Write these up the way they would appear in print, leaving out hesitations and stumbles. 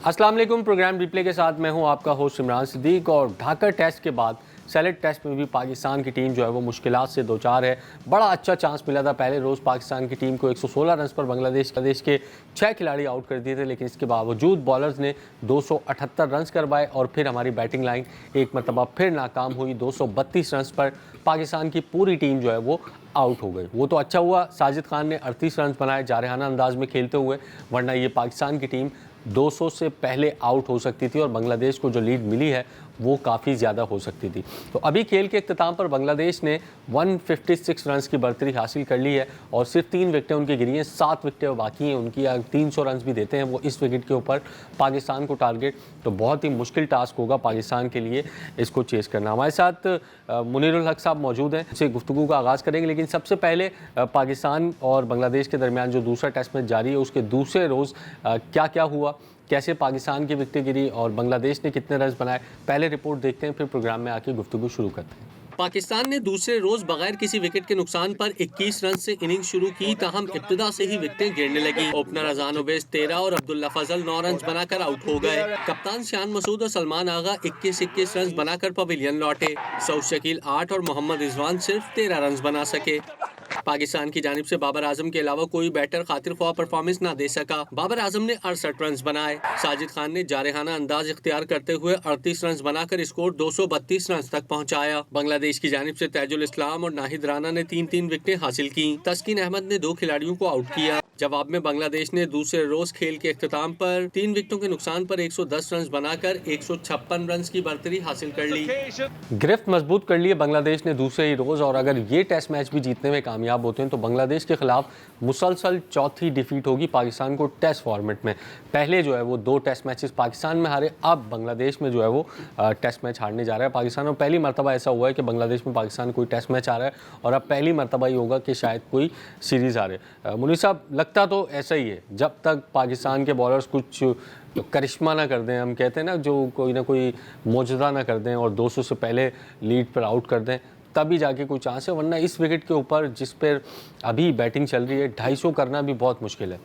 अस्सलाम वालेकुम। Programme replay के साथ मैं हूं आपका होस्ट इमरान सिद्दीक। और ढाका टेस्ट के बाद सेलेक्ट टेस्ट में भी पाकिस्तान की टीम जो है वो मुश्किलात से दो चार है। बड़ा अच्छा चांस मिला था पहले रोज़ पाकिस्तान की टीम को 116 रन पर बांग्लादेश के 6 खिलाड़ी आउट कर दिए थे, लेकिन इसके बावजूद बॉलर्स ने 278 रन करवाए और फिर हमारी बैटिंग लाइन एक मरतबा फिर नाकाम हुई। 232 रन पर पाकिस्तान की पूरी टीम जो है वो आउट हो गई। वो तो अच्छा हुआ साजिद खान ने 38 रन बनाए जारहाना अंदाज में खेलते हुए, वरना ये पाकिस्तान की टीम 200 से पहले आउट हो सकती थी और बांग्लादेश को जो लीड मिली है वो काफ़ी ज़्यादा हो सकती थी। तो अभी खेल के इख्तिताम पर बांग्लादेश ने 156 रन की बढ़तरी हासिल कर ली है और सिर्फ 3 विकेटें उनकी गिरी हैं, 7 विकेटें बाकी हैं उनकी। 300 रन भी देते हैं वो इस विकेट के ऊपर पाकिस्तान को टारगेट, तो बहुत ही मुश्किल टास्क होगा पाकिस्तान के लिए इसको चेस करना। हमारे साथ मुनीरुल हक साहब मौजूद हैं, इससे गुफ्तगू का आगाज़ करेंगे। लेकिन सबसे पहले पाकिस्तान और बांग्लादेश के दरमियान जो दूसरा टेस्ट मैच जारी है उसके दूसरे रोज़ क्या क्या हुआ, कैसे पाकिस्तान की विकेटें गिरी और बांग्लादेश ने कितने रन बनाए, पहले रिपोर्ट देखते हैं, फिर प्रोग्राम में आके गुफ्तगू शुरू करते हैं। पाकिस्तान ने दूसरे रोज बगैर किसी विकेट के नुकसान पर 21 रन से इनिंग शुरू की, ताहम इब्तिदा से ही विकेटें गिरने लगी। ओपनर अजान ओवैस 13 और अब्दुल्ला फजल 9 रन बनाकर आउट हो गए। कप्तान शान मसूद और सलमान आगा 21 रन बनाकर पवेलियन लौटे। सऊद शकील 8 और मोहम्मद रिजवान सिर्फ 13 रन बना सके। पाकिस्तान की जानिब से बाबर आजम के अलावा कोई बैटर खातिर ख्वाह परफॉर्मेंस ना दे सका। बाबर आजम ने 68 रन बनाए। साजिद खान ने जारहाना अंदाज इख्तियार करते हुए 38 रन बनाकर स्कोर 232 रन तक पहुंचाया। बांग्लादेश की जानिब से ताजुल इस्लाम और नाहिद राना ने 3-3 विकेटें हासिल की। तस्कीन अहमद ने 2 खिलाड़ियों को आउट किया। जवाब में बांग्लादेश ने दूसरे रोज खेल के इख्तिताम पर 3 विकेटों के नुकसान पर 110 रन बनाकर 156 रन की बढ़तरी हासिल कर ली। गिरफ्त मजबूत कर लिए बांग्लादेश ने दूसरे ही रोज, और अगर ये टेस्ट मैच भी जीतने में कामयाब होते हैं तो बांग्लादेश के खिलाफ मुसलसल चौथी डिफीट होगी पाकिस्तान को टेस्ट फॉर्मेट में। पहले जो है वो 2 टेस्ट मैचेस पाकिस्तान में हारे, अब बांग्लादेश में जो है वो टेस्ट मैच हारने जा रहा है पाकिस्तान। और पहली मरतबा ऐसा हुआ है कि बांग्लादेश में पाकिस्तान कोई टेस्ट मैच आ रहा है और अब पहली मरतबा ही होगा कि शायद कोई सीरीज़ आ रहे। मुनीर साहब, लगता तो ऐसा ही है, जब तक पाकिस्तान के बॉलर्स कुछ करिश्मा ना कर दें, हम कहते हैं ना, जो कोई ना कोई मौजूदा ना कर दें और 200 से पहले लीड पर आउट कर दें, तभी जाके कोई चांस है, वरना इस विकेट के ऊपर जिस पर अभी बैटिंग चल रही है 250 करना भी बहुत मुश्किल है।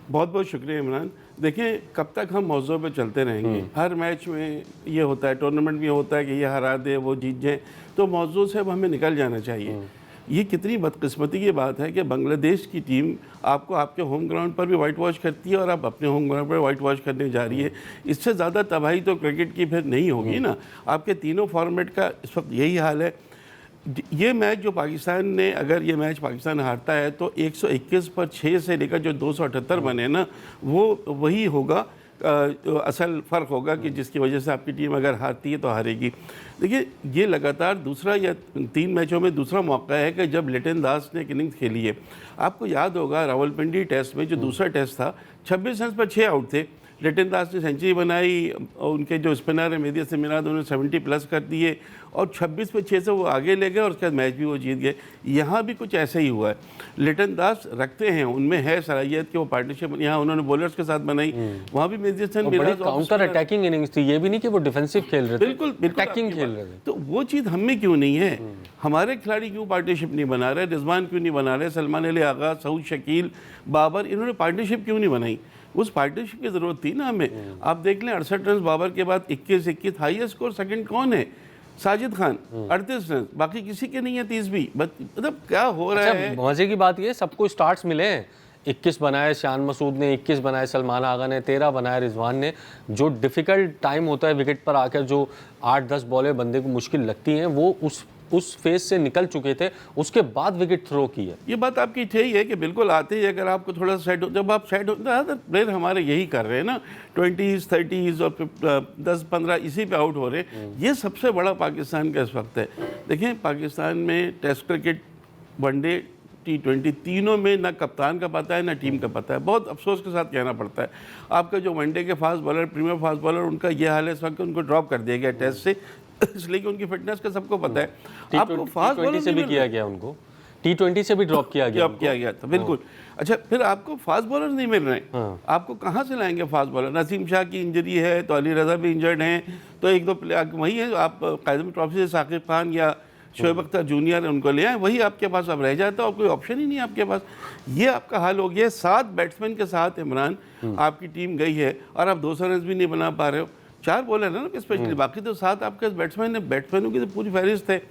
बहुत बहुत शुक्रिया इमरान। देखिए, कब तक हम मौजू पे चलते रहेंगे? हर मैच में ये होता है, टूर्नामेंट में होता है कि ये हरा दे वो जीत जाए, तो मौजू से अब हमें निकल जाना चाहिए। ये कितनी बदकिस्मती की बात है कि बांग्लादेश की टीम आपको आपके होम ग्राउंड पर भी वाइट वॉश करती है और आप अपने होम ग्राउंड पर वाइट वॉश करने जा रही है। इससे ज़्यादा तबाही तो क्रिकेट की फिर नहीं होगी ना। आपके तीनों फॉर्मेट का इस वक्त यही हाल है। ये मैच जो पाकिस्तान ने, अगर ये मैच पाकिस्तान हारता है तो 121 पर 6 से लेकर जो 278 बने ना, वो वही होगा असल फ़र्क होगा कि जिसकी वजह से आपकी टीम अगर हारती है तो हारेगी। देखिए, ये लगातार दूसरा या 3 मैचों में दूसरा मौका है कि जब लिटन दास ने एक इनिंग्स खेली है। आपको याद होगा रावलपिंडी टेस्ट में जो दूसरा टेस्ट था, 26 रन पर 6 आउट थे। लिटन दास ने सेंचुरी बनाई, उनके जो स्पिनर है मेहदी हसन मिराज, उन्होंने 70 प्लस कर दिए और 26 पे 6 से वो आगे ले गए और उसके बाद मैच भी वो जीत गए। यहाँ भी कुछ ऐसा ही हुआ है। लिटन दास रखते हैं, उनमें है सलाहियत कि वो पार्टनरशिप यहाँ उन्होंने बॉलर्स के साथ बनाई, वहाँ भी Mehidy Hasan Miraz counter attacking innings थी, ये भी नहीं कि वो डिफेंसिव खेल रहे थे, बिल्कुल अटैकिंग खेल रहे थे। तो वो चीज़ हमें क्यों नहीं है? हमारे खिलाड़ी क्यों पार्टनरशिप नहीं बना रहे? रिजवान क्यों नहीं बना रहे? सलमान अली आगा, सऊद शकील, बाबर, इन्होंने पार्टनरशिप क्यों नहीं बनाई? उस पार्टनरशिप की ज़रूरत थी ना हमें। आप देख लें, 68 रन बाबर के बाद 21 हाईएस्ट स्कोर सेकंड कौन है? साजिद खान 38 रन, बाकी किसी के नहीं है 30 भी। मतलब क्या हो रहा है? मजे की बात ये, सबको स्टार्ट्स मिले हैं। 21 बनाए शान मसूद ने, 21 बनाए सलमान आगा ने, 13 बनाए रिजवान ने। जो डिफ़िकल्ट टाइम होता है विकेट पर आकर, जो 8-10 बॉलें बंदे को मुश्किल लगती हैं, वो उस फेज से निकल चुके थे, उसके बाद विकेट थ्रो की है। ये बात आपकी सही है कि बिल्कुल आते ही अगर आपको थोड़ा सा सेट हो, जब आप सेट होते हैं, प्लेयर हमारे यही कर रहे हैं ना, 20s 30s और 10-15 इसी पे आउट हो रहे हैं। ये सबसे बड़ा पाकिस्तान का इस वक्त है। देखें, पाकिस्तान में टेस्ट क्रिकेट, वनडे, T20 तीनों में ना कप्तान का पता है ना टीम का पता है। बहुत अफसोस के साथ कहना पड़ता है। आपका जो वनडे के fast bowler, premier fast bowler, उनका ये हाल है इस वक्त, उनको ड्रॉप कर दिया गया टेस्ट से, इसलिए कि उनकी फिटनेस का सबको पता है। आपको फास्ट बॉलर से भी किया गया, उनको T20 से भी ड्रॉप किया गया था, बिल्कुल। अच्छा, फिर आपको फास्ट बॉलर नहीं मिल रहे हैं। आपको कहाँ से लाएंगे फास्ट बॉलर? नसीम शाह की इंजरी है तो अली रजा भी इंजर्ड हैं, तो 1-2 प्लेयर वही है। आप कायदम ट्रॉफी से साकिब खान या शोएब अख्तर जूनियर है, उनको ले आए, वही आपके पास अब रह जाता है और कोई ऑप्शन ही नहीं है आपके पास। ये आपका हाल हो गया है। 7 बैट्समैन के साथ इमरान आपकी टीम गई है और आप 200 रन भी नहीं बना पा रहे हो। 4 बॉलर है ना स्पेशली, बाकी तो 7 आपके बैट्समैन है। बैट्समैनों की तो पूरी फहरिस्त है।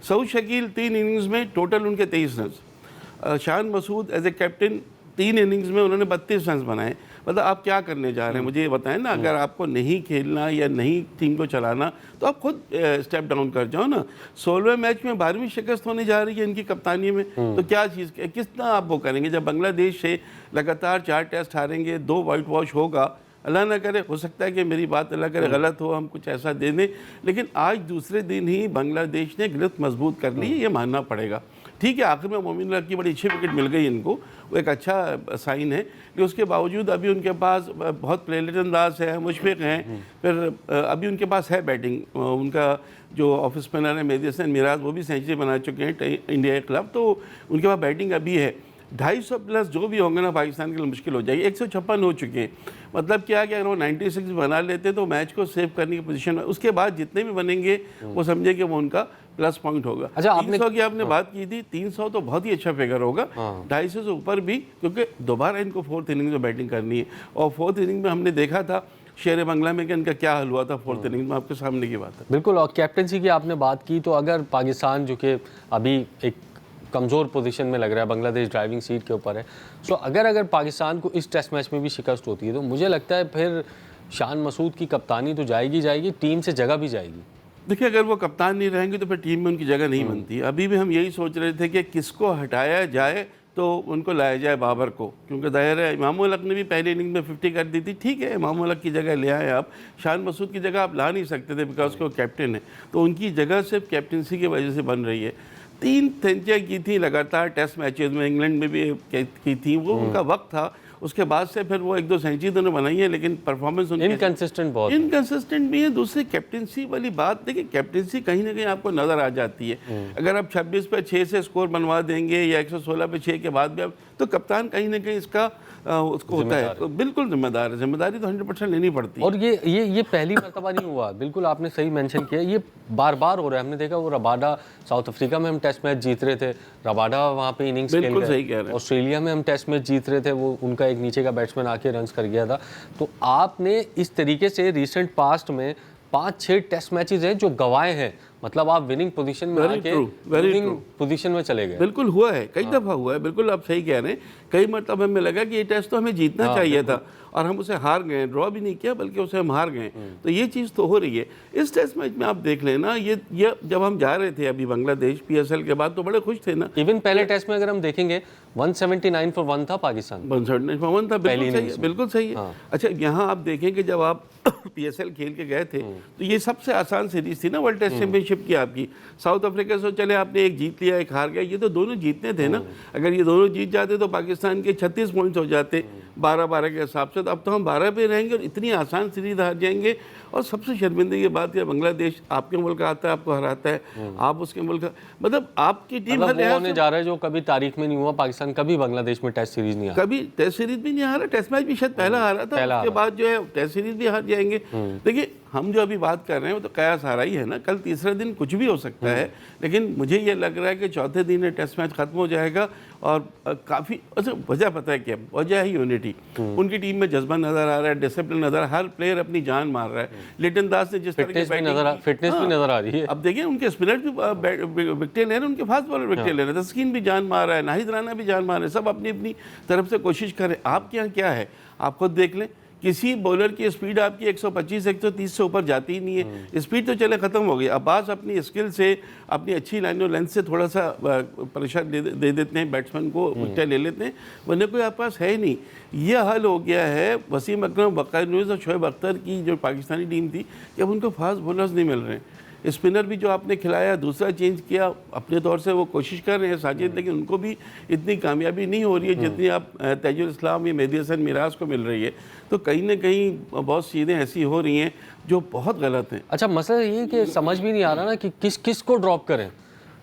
सऊद शकील 3 इनिंग्स में टोटल उनके 23 run. Shan Masood as a captain 3 innings में उन्होंने 32 रन बनाए। मतलब आप क्या करने जा रहे हैं मुझे ये बताएं ना। अगर आपको नहीं खेलना या नहीं टीम को चलाना तो आप खुद स्टेप डाउन कर जाओ ना। 16वें मैच में 12वीं शिकस्त होने जा रही है इनकी कप्तानी में, तो क्या चीज़ कितना आप वो करेंगे जब बांग्लादेश से लगातार 4 टेस्ट हारेंगे, 2 वाइट वॉश होगा। अल्लाह ना करे, हो सकता है कि मेरी बात अल्लाह करे गलत हो, हम कुछ ऐसा दे दें, लेकिन आज दूसरे दिन ही बांग्लादेश ने गिरफ्त मजबूत कर ली है, ये मानना पड़ेगा। ठीक है, आखिर में मोमिन अल्लाह की बड़ी अच्छी विकेट मिल गई इनको, वो एक अच्छा साइन है। लेकिन उसके बावजूद अभी उनके पास बहुत प्लेलेट अंदाज है, मुशफिक हैं। फिर अभी उनके पास है बैटिंग, उनका जो ऑफ स्पिनर है मेहदी हसन मिराज, वो भी सेंचुरी बना चुके हैं इंडिया के खिलाफ, तो उनके पास बैटिंग अभी है। 250 प्लस जो भी होंगे ना पाकिस्तान के लिए मुश्किल हो जाएगी। 156 हो चुके हैं, मतलब क्या है कि अगर वो 96 बना लेते तो मैच को सेव करने की पोजीशन में, उसके बाद जितने भी बनेंगे वो समझे कि वो उनका प्लस पॉइंट होगा। अच्छा, 300 की आपने बात की थी, 300 तो बहुत ही अच्छा फिगर होगा। 250 से ऊपर भी, क्योंकि दोबारा इनको 4th इनिंग में बैटिंग करनी है। और 4th इनिंग में हमने देखा था शेर बांग्ला में कि इनका क्या हल हुआ था 4th इनिंग में, आपके सामने की बात है। बिल्कुल। और कैप्टनसी की आपने बात की, तो अगर पाकिस्तान जो कि अभी एक कमज़ोर पोजीशन में लग रहा है, बांग्लादेश ड्राइविंग सीट के ऊपर है, तो अगर पाकिस्तान को इस टेस्ट मैच में भी शिकस्त होती है तो मुझे लगता है फिर शान मसूद की कप्तानी तो जाएगी, टीम से जगह भी जाएगी। देखिए, अगर वो कप्तान नहीं रहेंगे तो फिर टीम में उनकी जगह नहीं बनती। अभी भी हम यही सोच रहे थे कि किसको हटाया जाए तो उनको लाया जाए बाबर को, क्योंकि जाहिर है इमामुल हक ने भी पहले इनिंग में 50 कर दी थी। ठीक है, इमामुल हक की जगह ले आए आप, शान मसूद की जगह आप ला नहीं सकते थे बिकॉज वो कैप्टन है, तो उनकी जगह सिर्फ कैप्टनसी की वजह से बन रही है। 3 सेंचुरियाँ की थी लगातार टेस्ट मैचेस में, इंग्लैंड में भी की थी, वो उनका वक्त था। उसके बाद से फिर वो 1-2 सेंचुरी तो बनाई है, लेकिन परफॉर्मेंस इनकंसिस्टेंट भी है। दूसरी कैप्टनसी वाली बात, देखिए कैप्टनसी कहीं ना कहीं आपको नज़र आ जाती है। अगर आप 26 पे 6 से स्कोर बनवा देंगे या 116 पे 6 के बाद भी आप, तो कप्तान कहीं ना कहीं इसका उसको होता है, तो बिल्कुल जिम्मेदार है। जिम्मेदारी तो 100% लेनी पड़ती है। और ये पहली मरतबा नहीं हुआ, बिल्कुल आपने सही मेंशन किया, ये बार बार हो रहा है। हमने देखा वो रबाडा, साउथ अफ्रीका में हम टेस्ट मैच जीत रहे थे, रबाडा वहाँ पे इनिंग्स खेल गए। ऑस्ट्रेलिया में हम टेस्ट मैच जीत रहे थे, वो उनका एक नीचे का बैट्समैन आके रन्स कर गया था। तो आपने इस तरीके से रिसेंट पास्ट में 5-6 टेस्ट मैचेस हैं जो गंवाए हैं, मतलब आप विनिंग पोजीशन में आके विनिंग पोजीशन में चले गए। बिल्कुल हुआ है, कई दफ़ा हुआ है, बिल्कुल आप सही कह रहे हैं। कई मतलब हमें लगा कि ये टेस्ट तो हमें जीतना चाहिए था और हम उसे हार गए, ड्रॉ भी नहीं किया बल्कि उसे हम हार गए। तो ये चीज़ तो हो रही है। इस टेस्ट मैच में आप देख लेना, ये जब हम जा रहे थे अभी बांग्लादेश PSL के बाद, तो बड़े खुश थे ना। इवन पहले टेस्ट में अगर हम देखेंगे 179 for 1 था पाकिस्तान, 179 for 1 था, बिल्कुल सही है। अच्छा, यहाँ आप देखें कि जब आप PSL खेल के गए थे तो ये सबसे आसान सीरीज थी ना वर्ल्ड टेस्ट चैंपियनशिप की आपकी। साउथ अफ्रीका से चले आपने एक जीत लिया, एक हार गया, ये तो दोनों जीतने थे ना। अगर ये दोनों जीत जाते तो पाकिस्तान के 36 पॉइंट्स हो जाते 12-12 के हिसाब से। तो अब तो हम 12 पे रहेंगे और इतनी आसान सीरीज हार जाएंगे। और सबसे शर्मिंदगी की बात है, बांग्लादेश आपके मुल्क आता है, आपको हराता है, आप उसके मुल्क, मतलब आपकी टीम होने जा रहा है जो कभी तारीख में नहीं हुआ। पाकिस्तान कभी बांग्लादेश में टेस्ट सीरीज नहीं हारा, कभी टेस्ट सीरीज भी नहीं हारा, टेस्ट मैच भी शायद पहला हारा था, उसके बाद जो है टेस्ट सीरीज भी हार जाएंगे। देखिए, हम जो अभी बात कर रहे हैं वो तो कयास हारा ही है ना, कल तीसरे दिन कुछ भी हो सकता है। लेकिन मुझे ये लग रहा है कि चौथे दिन टेस्ट मैच खत्म हो जाएगा। और काफ़ी अच्छा वजह पता है क्या, वजह है यूनिटी। उनकी टीम में जज्बा नज़र आ रहा है, डिसिप्लिन नज़र, हर प्लेयर अपनी जान मार रहा है। लिटन दास ने जिस तरह की फिटनेस भी नज़र आ रही है। अब देखिए उनके स्पिनर भी विकेटें ले रहे हैं, उनके फास्ट बॉलर विकेटें ले रहे हैं, तस्कीन भी जान मार रहा है, नाहिद राना भी जान मार रहे हैं, सब अपनी अपनी तरफ से कोशिश करें। आपके यहाँ क्या है, आप खुद देख लें, किसी बॉलर की स्पीड आपकी 125-130 से ऊपर जाती ही नहीं है। स्पीड तो चले ख़त्म हो गई। अब्बास अपनी स्किल से, अपनी अच्छी लाइन और लेंथ से थोड़ा सा प्रेशर दे देते हैं बैट्समैन को, विकेट ले लेते हैं, वरना कोई आपके पास है ही नहीं। यह हाल हो गया है वसीम अकरम, वक़ार न्यूज़ और शोएब अख्तर की जो पाकिस्तानी टीम थी, कि अब उनको फास्ट बॉलर्स नहीं मिल रहे हैं। स्पिनर भी जो आपने खिलाया, दूसरा चेंज किया, अपने तौर से वो कोशिश कर रहे हैं साजिद, लेकिन उनको भी इतनी कामयाबी नहीं हो रही है जितनी आप तैजुल इस्लाम या मेहदी हसन मिराज को मिल रही है। तो कहीं ना कहीं बहुत चीज़ें ऐसी हो रही हैं जो बहुत गलत हैं। अच्छा, मसला ये कि समझ भी नहीं आ रहा ना कि किस को ड्रॉप करें।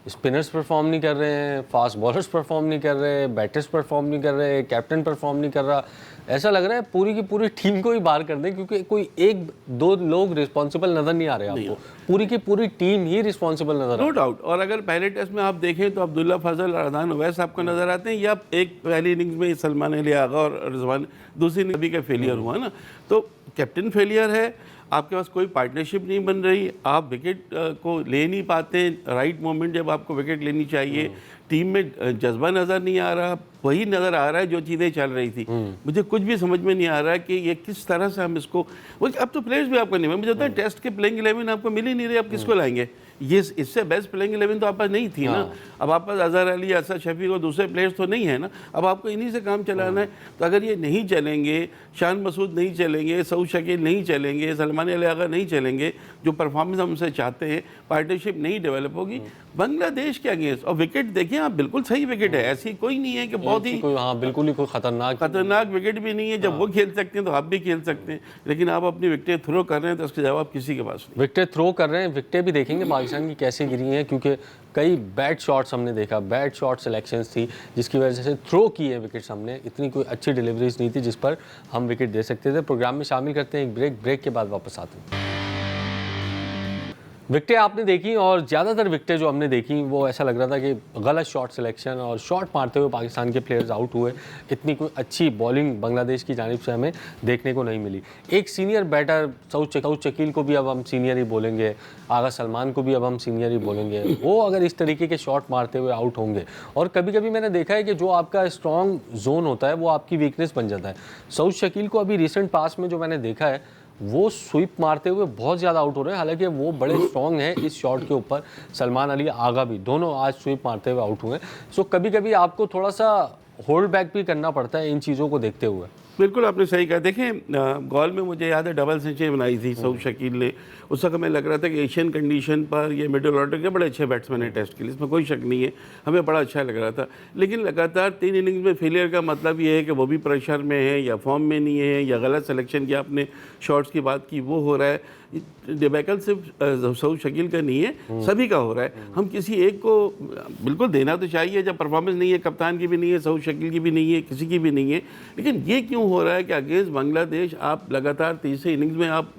स्पिनर्स परफॉर्म नहीं कर रहे हैं, फास्ट बॉलर्स परफॉर्म नहीं कर रहे, बैटर्स परफॉर्म नहीं कर रहे, कैप्टन परफॉर्म नहीं कर रहा। ऐसा लग रहा है पूरी की पूरी टीम को ही बाहर कर दें, क्योंकि कोई एक दो लोग रिस्पॉन्सिबल नजर नहीं आ रहे आपको, पूरी की पूरी टीम ही रिस्पॉन्सिबल नजर आ रही है। No doubt. और अगर पहले टेस्ट में आप देखें तो अब्दुल्ला फजल और अदनान ओवैस आपको नजर आते हैं, या एक पहली इनिंग्स में सलमान अली आगा और रिजवान, दूसरी इनिंग्स का फेलियर हुआ ना, तो कैप्टन फेलियर है, आपके पास कोई पार्टनरशिप नहीं बन रही, आप विकेट को ले नहीं पाते, राइट मोमेंट जब आपको विकेट लेनी चाहिए, टीम में जज्बा नज़र नहीं आ रहा, वही नज़र आ रहा है जो चीज़ें चल रही थी। मुझे कुछ भी समझ में नहीं आ रहा है कि ये किस तरह से हम इसको, अब तो प्लेयर्स भी आपको नहीं मिले, मुझे लगता है टेस्ट के प्लेइंग 11 आपको मिल ही नहीं रही, आप किसको लाएंगे? ये इससे बेस्ट प्लेइंग 11 तो आप पास नहीं थी ना। अब आप पास अजहर अली, असद शफीक और दूसरे प्लेयर्स तो नहीं है ना, अब आपको इन्हीं से काम चलाना है। तो अगर ये नहीं चलेंगे, शान मसूद नहीं चलेंगे, सऊद शकील नहीं चलेंगे, सलमान अली आगा नहीं चलेंगे, जो परफॉर्मेंस हम उनसे चाहते हैं, पार्टनरशिप नहीं डेवलप होगी बांग्लादेश के अगेंस्ट। और विकेट देखिए आप, बिल्कुल सही विकेट है, ऐसी कोई नहीं है कि बहुत ही बिल्कुल ही कोई खतरनाक विकेट भी नहीं है। जब वो खेल सकते हैं तो आप भी खेल सकते हैं, लेकिन आप अपनी विकेटें थ्रो कर रहे हैं तो उसके जवाब किसी के पास नहीं। विकेटें थ्रो कर रहे हैं, विकेटें भी देखेंगे पाकिस्तान की कैसे गिरी हैं, क्योंकि कई बैड शॉट्स हमने देखा, बैड शॉट सिलेक्शंस थी जिसकी वजह से थ्रो की है विकेट्स हमने, इतनी कोई अच्छी डिलीवरीज नहीं थी जिस पर हम विकेट दे सकते थे। प्रोग्राम में शामिल करते हैं एक ब्रेक के बाद वापस आते हैं। विकेटें आपने देखी, और ज़्यादातर विकेटें जो हमने देखी वो ऐसा लग रहा था कि गलत शॉट सिलेक्शन और शॉट मारते हुए पाकिस्तान के प्लेयर्स आउट हुए। इतनी कोई अच्छी बॉलिंग बांग्लादेश की जानिब से हमें देखने को नहीं मिली। एक सीनियर बैटर सऊद शकील को भी अब हम सीनियर ही बोलेंगे, आगा सलमान को भी अब हम सीनियर ही बोलेंगे, वो अगर इस तरीके के शॉट मारते हुए आउट होंगे, और कभी कभी मैंने देखा है कि जो आपका स्ट्रॉन्ग जोन होता है वो आपकी वीकनेस बन जाता है। सऊद शकील को अभी रिसेंट पास में जो मैंने देखा है वो स्वीप मारते हुए बहुत ज़्यादा आउट हो रहे हैं, हालांकि वो बड़े स्ट्रॉन्ग हैं इस शॉट के ऊपर। सलमान अली आगा भी दोनों आज स्वीप मारते हुए आउट हुए। सो कभी कभी आपको थोड़ा सा होल्ड बैक भी करना पड़ता है इन चीज़ों को देखते हुए। बिल्कुल आपने सही कहा। देखिए गॉल में मुझे याद है डबल सेंचुरी बनाई थी सऊद शकील ने। उस वक्त हमें लग रहा था कि एशियन कंडीशन पर ये मिडिल ऑर्डर के बड़े अच्छे बैट्समैन हैं टेस्ट के लिए, इसमें कोई शक नहीं है, हमें बड़ा अच्छा लग रहा था। लेकिन लगातार 3 इनिंग्स में फेलियर का मतलब ये है कि वो भी प्रेशर में है, या फॉर्म में नहीं है, या गलत सिलेक्शन की आपने शॉट्स की बात की वो हो रहा है। डिबैकल सिर्फ सऊद शकील का नहीं है, सभी का हो रहा है। हम किसी एक को बिल्कुल देना तो चाहिए, जब परफॉर्मेंस नहीं है, कप्तान की भी नहीं है, सऊद शकील की भी नहीं है, किसी की भी नहीं है। लेकिन ये क्यों हो रहा है कि अगेंस्ट बांग्लादेश आप लगातार तीसरे इनिंग्स में आप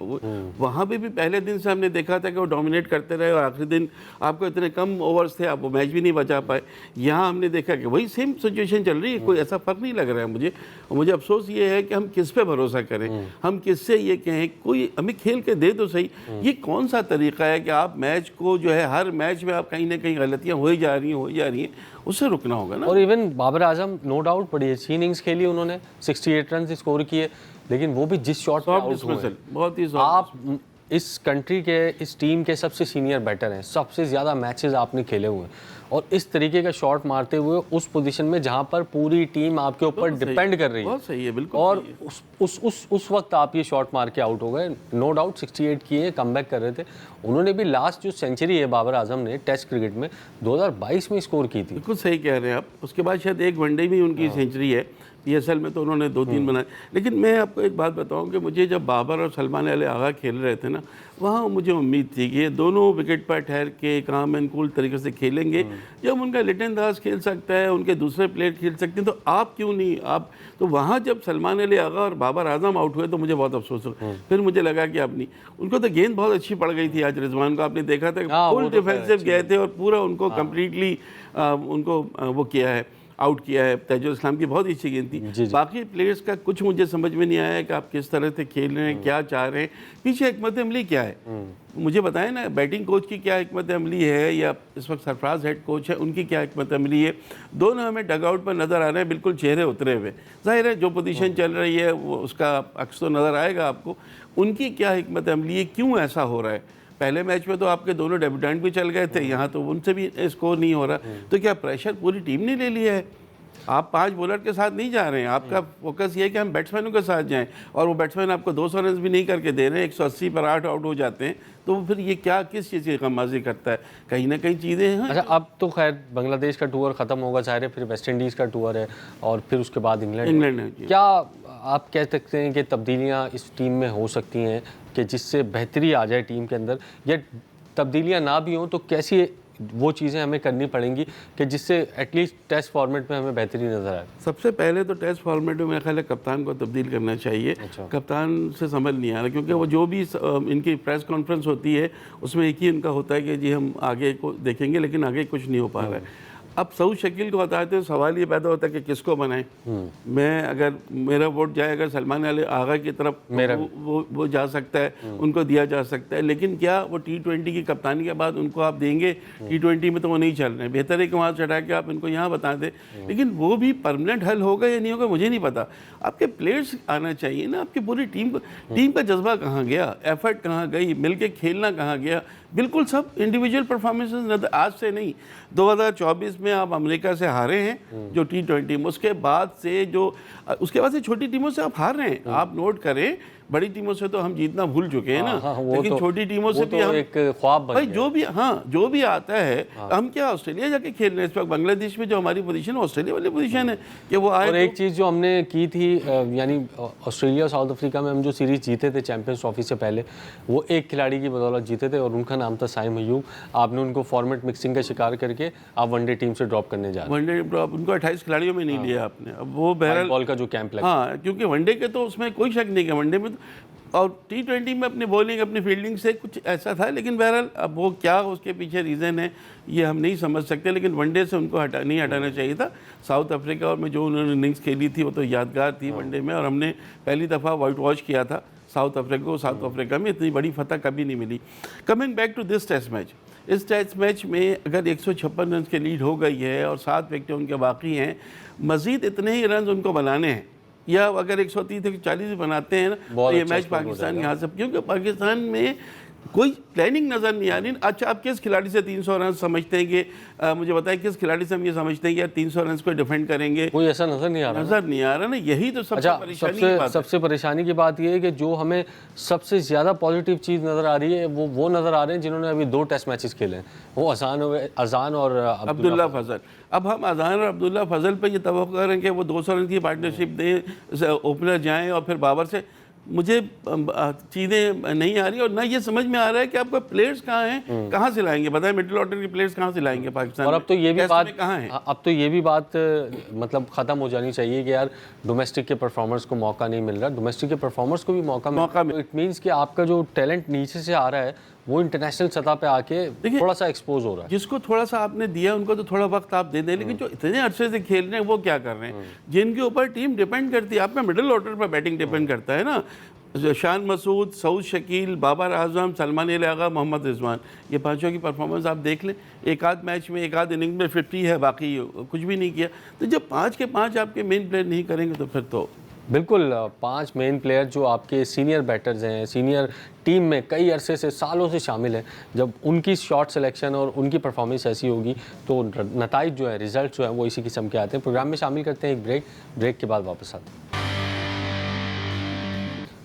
वहाँ पे भी पहले दिन से हमने देखा था कि वो डोमिनेट करते रहे, और आखिरी दिन आपको इतने कम ओवर्स थे, आप वो मैच भी नहीं बचा पाए। यहाँ हमने देखा कि वही सेम सिचुएशन चल रही है, कोई ऐसा फर्क नहीं लग रहा है मुझे। और मुझे अफसोस ये है कि हम किस पे भरोसा करें, हम किससे ये कहें, कोई हमें खेल के दे तो सही। ये कौन सा तरीका है कि आप मैच को जो है हर मैच में आप कहीं ना कहीं गलतियां हो ही जा रही हैं, उससे रुकना होगा ना। और even Babar Azam no doubt बड़ी अच्छी इनिंग्स खेली उन्होंने, 68 रन स्कोर किए, लेकिन वो भी जिस शॉट पे आउट हुए, बहुत ही आप इस कंट्री के, इस टीम के सबसे सीनियर बैटर हैं, सबसे ज़्यादा मैचेस आपने खेले हुए हैं, और इस तरीके का शॉट मारते हुए उस पोजीशन में जहां पर पूरी टीम आपके ऊपर डिपेंड कर रही है, बहुत सही है, बिल्कुल। और उस वक्त आप ये शॉट मार के आउट हो गए। नो डाउट 68 किए, कमबैक कर रहे थे। उन्होंने भी लास्ट जो सेंचुरी है बाबर आजम ने टेस्ट क्रिकेट में 2022 में स्कोर की थी। बिल्कुल सही कह रहे हैं आप। उसके बाद शायद एक वनडे में उनकी सेंचुरी है, PSL में तो उन्होंने 2-3 बनाए। लेकिन मैं आपको एक बात बताऊं कि मुझे जब बाबर और सलमान अली आगा खेल रहे थे ना, वहाँ मुझे उम्मीद थी कि ये दोनों विकेट पर ठहर के काम एंड कूल तरीके से खेलेंगे। जब उनका लिटन दास खेल सकता है, उनके दूसरे प्लेयर खेल सकते हैं, तो आप क्यों नहीं। आप तो वहाँ जब सलमान अली आगा और बाबर आजम आउट हुए तो मुझे बहुत अफसोस हुआ। फिर मुझे लगा कि आप नहीं, उनको तो गेंद बहुत अच्छी पड़ गई थी आज रिजवान को, आपने देखा था फुल डिफेंसिव गए थे और पूरा उनको कम्प्लीटली उनको वो किया है, आउट किया है। तैजुल इस्लाम की बहुत अच्छी गेंद थी। बाकी प्लेयर्स का कुछ मुझे समझ में नहीं आया कि आप किस तरह से खेल रहे हैं, क्या चाह रहे हैं, पीछे हिकमत अमली क्या है, मुझे बताएं ना। बैटिंग कोच की क्या हिकमत अमली है, या इस वक्त सरफराज हेड कोच है, उनकी क्या हिकमत अमली है। दोनों हमें डगआउट पर नज़र आ रहे हैं, बिल्कुल चेहरे उतरे हुए। जाहिर है जो पोजीशन चल रही है वो उसका अक्स तो नज़र आएगा आपको। उनकी क्या हिकमत अमली है, क्यों ऐसा हो रहा है। पहले मैच में तो आपके दोनों डेब्यूटेंट भी चल गए थे, यहाँ तो उनसे भी स्कोर नहीं हो रहा। तो क्या प्रेशर पूरी टीम ने ले लिया है। आप 5 बॉलर के साथ नहीं जा रहे हैं, आपका फोकस ये है कि हम बैट्समैनों के साथ जाएं, और वो बैट्समैन आपको 200 रन भी नहीं करके दे रहे हैं, 180 पर 8 आउट हो जाते हैं। तो फिर ये क्या, किस चीज़ की गमबाजी करता है, कहीं ना कहीं चीज़ें हैं। अच्छा, अब तो खैर बांग्लादेश का टूर ख़त्म होगा, ज़ाहिर है फिर वेस्ट इंडीज़ का टूर है, और फिर उसके बाद इंग्लैंड है। क्या आप कह सकते हैं कि तब्दीलियाँ इस टीम में हो सकती हैं कि जिससे बेहतरी आ जाए टीम के अंदर, या तब्दीलियाँ ना भी हों तो कैसी वो चीज़ें हमें करनी पड़ेंगी कि जिससे एटलीस्ट टेस्ट फॉर्मेट में हमें बेहतरी नज़र आए? सबसे पहले तो टेस्ट फॉर्मेट में मेरा ख्याल है कप्तान को तब्दील करना चाहिए। अच्छा। कप्तान से समझ नहीं आ रहा, क्योंकि वो जो भी इनकी प्रेस कॉन्फ्रेंस होती है उसमें एक ही इनका होता है कि जी हम आगे को देखेंगे, लेकिन आगे कुछ नहीं हो पा रहा है। अब सऊद शकील को बताते हैं, सवाल ये पैदा होता है कि किसको बनाएं। मैं अगर मेरा वोट जाए अगर सलमान अली आगा की तरफ, वो जा सकता है, उनको दिया जा सकता है, लेकिन क्या वो T20 की कप्तानी के बाद उनको आप देंगे? T20 में तो वो नहीं चल रहे हैं, बेहतर है कि वहाँ चढ़ा के आप इनको यहाँ बता दें। लेकिन वो भी परमानेंट हल होगा या नहीं होगा मुझे नहीं पता। आपके प्लेयर्स आना चाहिए ना, आपकी पूरी टीम का जज्बा कहाँ गया, एफर्ट कहाँ गई, मिल के खेलना कहाँ गया? बिल्कुल सब इंडिविजुअल परफॉर्मेंसेस आज से नहीं, 2024 में आप अमेरिका से हारे हैं जो T20 में, उसके बाद से छोटी टीमों से आप हार रहे हैं। आप नोट करें, बड़ी टीमों से तो हम जीतना भूल चुके हैं ना, लेकिन छोटी टीमों से भी हम एक ख्वाब बन भाई गया। जो भी आता है, हम क्या ऑस्ट्रेलिया जाके खेल रहे हैं इस वक्त? बांग्लादेश में जो हमारी पोजीशन है ऑस्ट्रेलिया वाली पोजीशन है कि वो आए। और एक चीज़ जो हमने की थी, यानी ऑस्ट्रेलिया और साउथ अफ्रीका में हम जो सीरीज़ जीते थे चैंपियंस ट्रॉफी से पहले, वो एक खिलाड़ी की बदौलत जीते थे और उनका नाम था साइम अयूब। आपने उनको फॉर्मेट मिक्सिंग का शिकार करके आप वनडे टीम से ड्रॉप करने जा रहे हैं। वनडे ड्रॉप उनको 28 खिलाड़ियों में नहीं लिया आपने। अब वो बहरहाल बॉल का जो कैंप लगा, हाँ, क्योंकि वनडे के तो उसमें कोई शक नहीं है, वनडे में और T20 में अपनी बॉलिंग अपनी फील्डिंग से कुछ ऐसा था, लेकिन बहरहाल अब वो क्या उसके पीछे रीज़न है ये हम नहीं समझ सकते। लेकिन वनडे से उनको नहीं हटाना चाहिए था। साउथ अफ्रीका और में जो उन्होंने इनिंग्स खेली थी वो तो यादगार थी वनडे में, और हमने पहली दफ़ा वाइट वॉश किया था साउथ अफ्रीका में इतनी बड़ी फतह कभी नहीं मिली। Coming back to this test match, इस टेस्ट मैच में अगर 156 रन की लीड हो गई है और 7 विकेटें उनके बाकी हैं, मज़ीद इतने ही रन उनको बनाने हैं, या अगर 130-140 बनाते हैं ना तो ये मैच पाकिस्तान यहाँ से, क्योंकि पाकिस्तान में कोई प्लानिंग नज़र नहीं आ रही। अच्छा, आप किस खिलाड़ी से 300 रन समझते हैं कि मुझे बताएं, किस खिलाड़ी से हम ये समझते हैं कि यार 300 रन को डिफेंड करेंगे? कोई ऐसा नज़र नहीं आ रहा ना, यही तो सबसे परेशानी की बात ये है कि जो हमें सबसे ज़्यादा पॉजिटिव चीज़ नज़र आ रही है वो नज़र आ रहे हैं जिन्होंने अभी 2 टेस्ट मैचेस खेले हैं, वो अजान और अब्दुल्ला फजल। अब हम अजान और अब्दुल्ला फजल पर ये तवक्को करें कि वो 200 रन की पार्टनरशिप दें, ओपनर जाएँ और फिर बाबर से, मुझे चीज़ें नहीं आ रही और ना ये समझ में आ रहा है कि आपका प्लेयर्स कहाँ हैं, कहाँ से लाएंगे? बताएं, मिडिल ऑर्डर के प्लेयर्स कहाँ से लाएंगे पाकिस्तान? और अब तो ये भी बात कहाँ है? अब तो ये भी बात मतलब ख़त्म हो जानी चाहिए कि यार डोमेस्टिक के परफॉर्मर्स को मौका नहीं मिल रहा, डोमेस्टिक के परफॉर्मर्स को भी मौका मिल। इट मीन्स कि आपका जो टैलेंट नीचे से आ रहा है वो इंटरनेशनल सतह पे आके थोड़ा सा एक्सपोज हो रहा है। जिसको थोड़ा सा आपने दिया उनको तो थोड़ा वक्त आप दे दें, लेकिन जो इतने अरसे से खेल रहे हैं वो क्या कर रहे हैं? जिनके ऊपर टीम डिपेंड करती है, आप में मिडिल ऑर्डर पर बैटिंग डिपेंड करता है ना, शान मसूद, सऊद शकील, बाबर आजम, सलमान अली आगा, मोहम्मद रिजवान, ये पांचों की परफॉर्मेंस आप देख लें। एक आध मैच में एक आध इनिंग में 50 है, बाकी कुछ भी नहीं किया। तो जब 5 के 5 आपके मेन प्लेयर नहीं करेंगे तो फिर तो बिल्कुल 5 मेन प्लेयर जो आपके सीनियर बैटर्स हैं, सीनियर टीम में कई अरसे से सालों से शामिल हैं, जब उनकी शॉट सिलेक्शन और उनकी परफॉर्मेंस ऐसी होगी तो नताइज जो है, रिजल्ट जो है वो इसी किस्म के आते हैं। प्रोग्राम में शामिल करते हैं एक ब्रेक के बाद वापस आते हैं।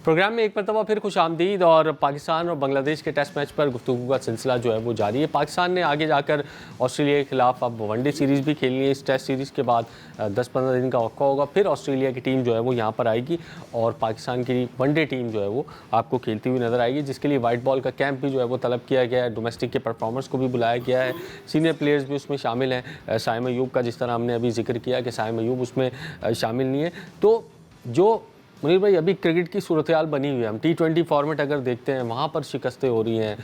प्रोग्राम में एक मरतबा फिर खुश आमदीद, और पाकिस्तान और बांग्लादेश के टेस्ट मैच पर गुफ्तगू का सिलसिला जो है वो जारी है। पाकिस्तान ने आगे जाकर ऑस्ट्रेलिया के खिलाफ अब वनडे सीरीज़ भी खेलनी है। इस टेस्ट सीरीज़ के बाद 10-15 दिन का वक्फा होगा, फिर ऑस्ट्रेलिया की टीम जो है वो यहाँ पर आएगी और पाकिस्तान की वनडे टीम जो है वो आपको खेलती हुई नज़र आएगी, जिसके लिए वाइट बॉल का कैंप भी जो है वो तलब किया गया है। डोमेस्टिक के परफॉर्मर्स को भी बुलाया गया है, सीनियर प्लेयर्स भी उसमें शामिल हैं। साइम अयूब का जिस तरह हमने अभी जिक्र किया कि साइम अयूब उसमें शामिल नहीं है। तो जो मुनीर भाई अभी क्रिकेट की सूरत हाल बनी हुई है, हम T20 फॉर्मेट अगर देखते हैं वहाँ पर शिकस्तें हो रही हैं,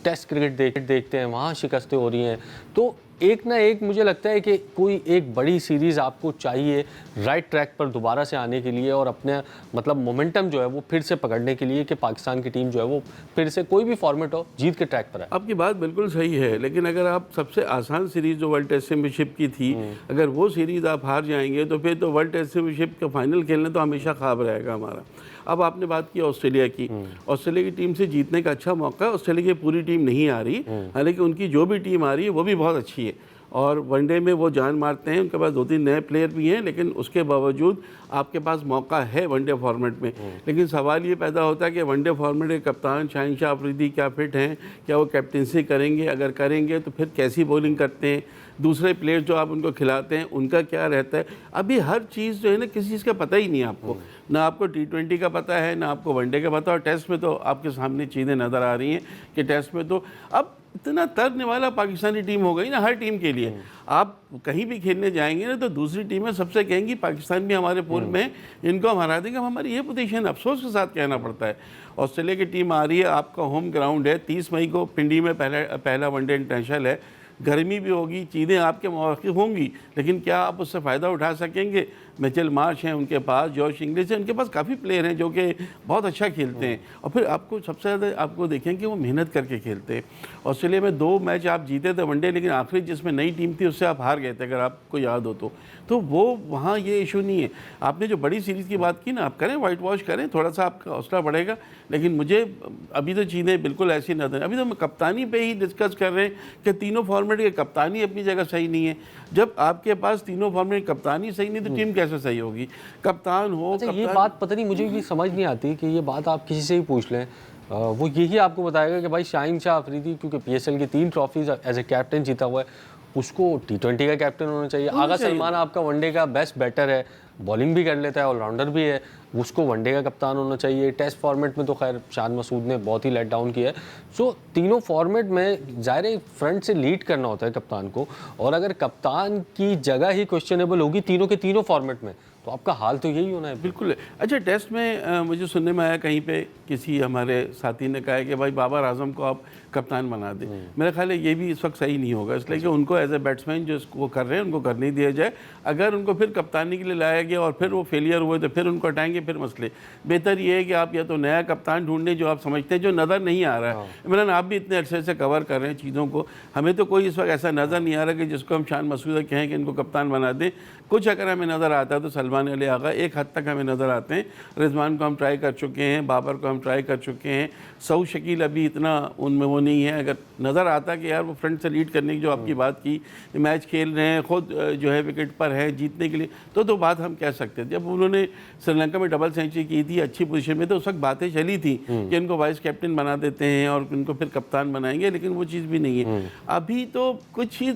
टेस्ट क्रिकेट देखते हैं वहाँ शिकस्तें हो रही हैं, तो एक ना एक मुझे लगता है कि कोई एक बड़ी सीरीज़ आपको चाहिए राइट ट्रैक पर दोबारा से आने के लिए और अपने मतलब मोमेंटम जो है वो फिर से पकड़ने के लिए कि पाकिस्तान की टीम जो है वो फिर से कोई भी फॉर्मेट हो जीत के ट्रैक पर है। आपकी बात बिल्कुल सही है, लेकिन अगर आप सबसे आसान सीरीज़ जो वर्ल्ड टेस्ट चैम्पियनशिप की थी, अगर वो सीरीज़ आप हार जाएंगे तो फिर तो वर्ल्ड टेस्ट चैम्पियनशिप का फाइनल खेलने तो हमेशा ख्वाब रहेगा हमारा। अब आपने बात की ऑस्ट्रेलिया की, ऑस्ट्रेलिया की टीम से जीतने का अच्छा मौका है। ऑस्ट्रेलिया की पूरी टीम नहीं आ रही, हालांकि उनकी जो भी टीम आ रही है वो भी बहुत अच्छी है और वनडे में वो जान मारते हैं। उनके पास 2-3 नए प्लेयर भी हैं, लेकिन उसके बावजूद आपके पास मौका है वनडे फॉर्मेट में। लेकिन सवाल ये पैदा होता है कि वनडे फॉर्मेट के कप्तान शाहिन अफरीदी क्या फिट हैं, क्या वो कैप्टनसी करेंगे? अगर करेंगे तो फिर कैसी बॉलिंग करते हैं, दूसरे प्लेयर जो आप उनको खिलाते हैं उनका क्या रहता है? अभी हर चीज़ जो है ना किसी चीज़ का पता ही नहीं है आपको, ना आपको T20 का पता है, ना आपको वनडे का पता। और टेस्ट में तो आपके सामने चीज़ें नज़र आ रही हैं कि टेस्ट में तो अब इतना तरने वाला पाकिस्तानी टीम हो गई ना हर टीम के लिए। आप कहीं भी खेलने जाएंगे ना तो दूसरी टीमें सबसे कहेंगी पाकिस्तान भी हमारे पूल में, इनको हम हरा देंगे। हमारी ये पोजीशन अफसोस के साथ कहना पड़ता है। ऑस्ट्रेलिया की टीम आ रही है, आपका होम ग्राउंड है, 30 मई को पिंडी में पहला वनडे इंटरनेशनल है, गर्मी भी होगी, चीज़ें आपके मौके होंगी, लेकिन क्या आप उससे फ़ायदा उठा सकेंगे? मिचेल मार्श हैं उनके पास, जॉश इंग्लिश हैं उनके पास, काफ़ी प्लेयर हैं जो कि बहुत अच्छा खेलते हैं। और फिर आपको सबसे ज़्यादा आपको देखें कि वो मेहनत करके खेलते हैं। ऑस्ट्रेलिया में 2 मैच आप जीते थे वनडे, लेकिन आखिरी जिसमें नई टीम थी उससे आप हार गए थे, अगर आपको याद हो तो वो वहाँ ये इशू नहीं है। आपने जो बड़ी सीरीज़ की बात की ना, आप करें वाइट वॉश करें, थोड़ा सा आपका हौसला बढ़ेगा, लेकिन मुझे अभी तो चीज़ें बिल्कुल ऐसी नजर। अभी तो हम कप्तानी पे ही डिस्कस कर रहे हैं कि तीनों फॉर्मेट की कप्तानी अपनी जगह सही नहीं है। जब आपके पास तीनों फॉर्मेट की कप्तानी सही नहीं तो टीम कैसे सही होगी? कप्तान हो अच्छा, ये बात पता नहीं मुझे भी समझ नहीं आती कि ये बात आप किसी से ही पूछ लें, वो यही आपको बताएगा कि भाई शाहीन शाह अफरीदी क्योंकि PSL की 3 ट्रॉफीज एज ए कैप्टन जीता हुआ है, उसको T20 का कैप्टन होना चाहिए। आगा सलमान आपका वनडे का बेस्ट बैटर है, बॉलिंग भी कर लेता है, ऑलराउंडर भी है, उसको वनडे का कप्तान होना चाहिए। टेस्ट फॉर्मेट में तो खैर शाद मसूद ने बहुत ही लेट डाउन किया है। सो तीनों फॉर्मेट में ज़ाहिर है फ्रंट से लीड करना होता है कप्तान को, और अगर कप्तान की जगह ही क्वेश्चनेबल होगी तीनों के तीनों फॉर्मेट में तो आपका हाल तो यही होना है। बिल्कुल। अच्छा, टेस्ट में मुझे सुनने में आया कहीं पे किसी हमारे साथी ने कहा है कि भाई बाबर आजम को आप कप्तान बना दें। मेरा ख्याल है ये भी इस वक्त सही नहीं होगा, इसलिए कि उनको एज ए बैट्समैन जो वो कर रहे हैं उनको करने दिया जाए। अगर उनको फिर कप्तानी के लिए लाया गया और फिर वो फेलियर हुए तो फिर उनको हटाएंगे, फिर मसले। बेहतर ये है कि आप या तो नया कप्तान ढूंढें जो आप समझते हैं, जो नज़र नहीं आ रहा है। इमरान, आप भी इतने अरसे से कवर कर रहे हैं चीज़ों को, हमें तो कोई इस वक्त ऐसा नज़र नहीं आ रहा कि जिसको हम शान मसूद कहें कि इनको कप्तान बना दें। कुछ अगर हमें नज़र आता है तो सलमान अली आगा एक हद तक हमें नज़र आते हैं। रिजवान को हम ट्राई कर चुके हैं, बाबर को हम ट्राई कर चुके हैं, सऊद शकील अभी इतना उनमें वो नहीं है। अगर नज़र आता कि यार वो फ्रंट से लीड करने की जो आपकी बात की, मैच खेल रहे हैं, खुद जो है विकेट पर है जीतने के लिए, तो बात हम कह सकते थे। जब उन्होंने श्रीलंका में डबल सेंचुरी की थी अच्छी पोजीशन में, तो उस वक्त बातें चली थी कि इनको वाइस कैप्टन बना देते हैं और इनको फिर कप्तान बनाएंगे, लेकिन वो चीज़ भी नहीं है। अभी तो कुछ ही